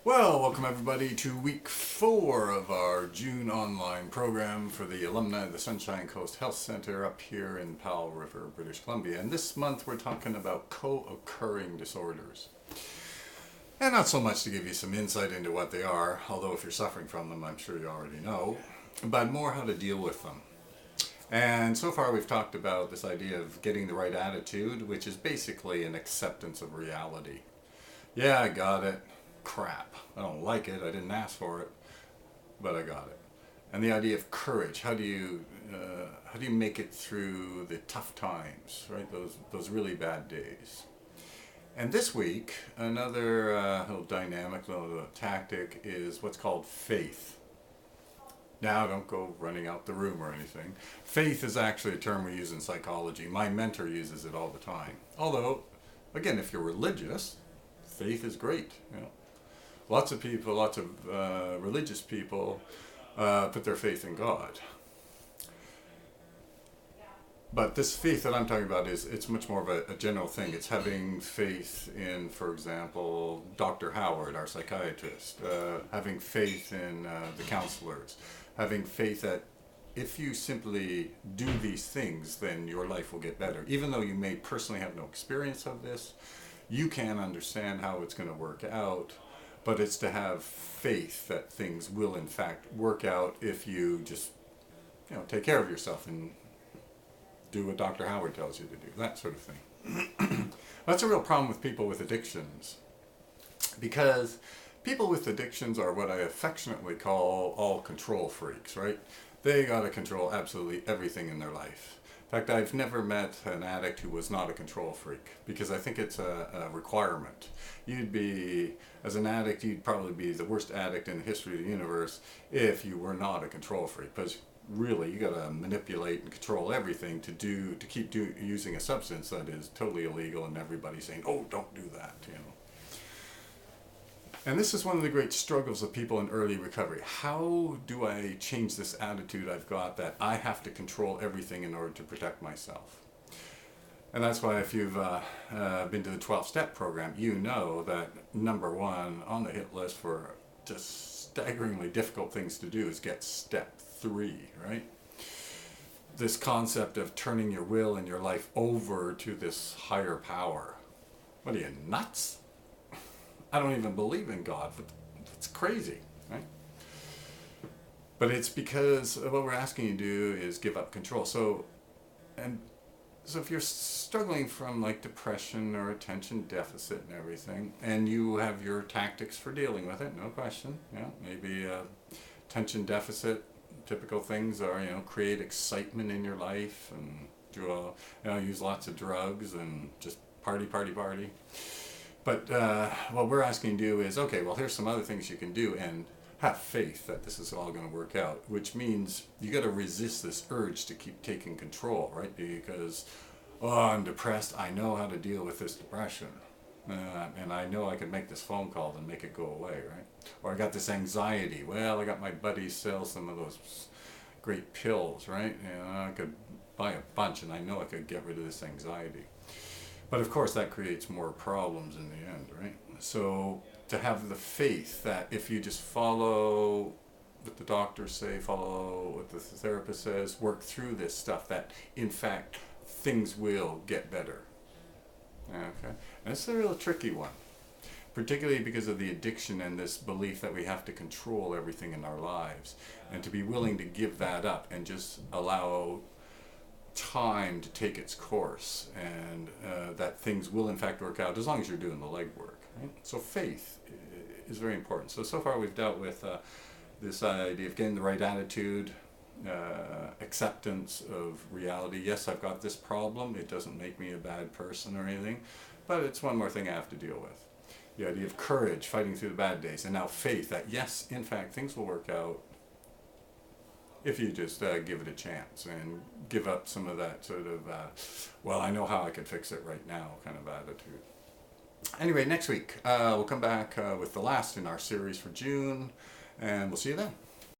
Well, welcome everybody to week 4 of our June online program for the alumni of the Sunshine Coast Health Center up here in Powell River, British Columbia. And this month we're talking about co-occurring disorders. And not so much to give you some insight into what they are, although if you're suffering from them, I'm sure you already know, but more how to deal with them. And so far we've talked about this idea of getting the right attitude, which is basically an acceptance of reality. Yeah, I got it. Crap. I don't like it. I didn't ask for it, but I got it. And the idea of courage. How do you make it through the tough times, right? Those really bad days. And this week, another little dynamic, little tactic is what's called faith. Now, don't go running out the room or anything. Faith is actually a term we use in psychology. My mentor uses it all the time. Although, again, if you're religious, faith is great. Lots of people, lots of religious people put their faith in God. But this faith that I'm talking about it's much more of a general thing. It's having faith in, for example, Dr. Howard, our psychiatrist, having faith in the counselors, having faith that if you simply do these things, then your life will get better. Even though you may personally have no experience of this, you can understand how it's going to work out. But it's to have faith that things will in fact work out if you just, take care of yourself and do what Dr. Howard tells you to do, that sort of thing. That's a real problem with people with addictions, because people with addictions are what I affectionately call all control freaks, right? They got to control absolutely everything in their life. In fact, I've never met an addict who was not a control freak, because I think it's a requirement. As an addict, you'd probably be the worst addict in the history of the universe if you were not a control freak, because really you got to manipulate and control everything to keep using a substance that is totally illegal, and everybody's saying, oh, don't do that, And this is one of the great struggles of people in early recovery. How do I change this attitude I've got that I have to control everything in order to protect myself? And that's why if you've been to the 12-step program, you know that number one on the hit list for just staggeringly difficult things to do is get step 3, right? This concept of turning your will and your life over to this higher power. What are you, nuts? I don't even believe in God. It's crazy, right? But it's because what we're asking you to do is give up control. So if you're struggling from like depression or attention deficit and everything, and you have your tactics for dealing with it, no question. Maybe attention deficit, typical things are, create excitement in your life and use lots of drugs and just party. But what we're asking you to do is, okay, well, here's some other things you can do and have faith that this is all going to work out, which means you got to resist this urge to keep taking control, right? Because, I'm depressed. I know how to deal with this depression. And I know I can make this phone call and make it go away, right? Or I got this anxiety. Well, I got my buddies sell some of those great pills, right? I could buy a bunch and I know I could get rid of this anxiety. But of course that creates more problems in the end, right? So to have the faith that if you just follow what the doctors say, follow what the therapist says, work through this stuff, that in fact things will get better. Okay? And it's a real tricky one, particularly because of the addiction and this belief that we have to control everything in our lives, and to be willing to give that up and just allow time to take its course, and that things will in fact work out as long as you're doing the legwork, right? So faith is very important. So far we've dealt with this idea of getting the right attitude, acceptance of reality. Yes, I've got this problem. It doesn't make me a bad person or anything, but it's one more thing I have to deal with. The idea of courage, fighting through the bad days, and now faith that yes, in fact, things will work out if you just give it a chance and give up some of that sort of, well, I know how I can fix it right now kind of attitude. Anyway, next week we'll come back with the last in our series for June, and we'll see you then.